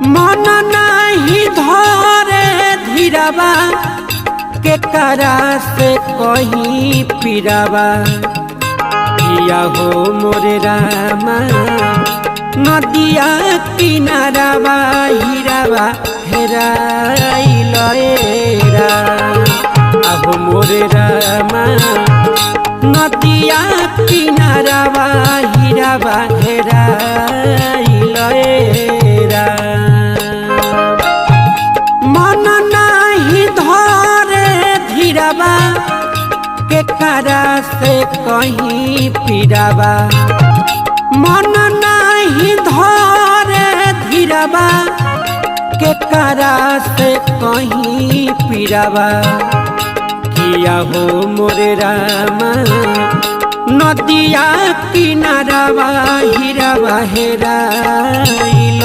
मन नहीं धरे धीराबा के करा से कहीं पीराबा किया हो मोरे रामा नदिया किनाराबा हीराबा हेराइल रा अब मोरे रामा नदिया किनाराबा हीराबा हेराइल रा मन नहीं धरे धीराबा के करा से कहीं पीराबा मन नहीं धरे धीराबा के करा से कहीं पीराबा किया हो मोरे रामा नदिया किनाराबा हीराबा हेराइल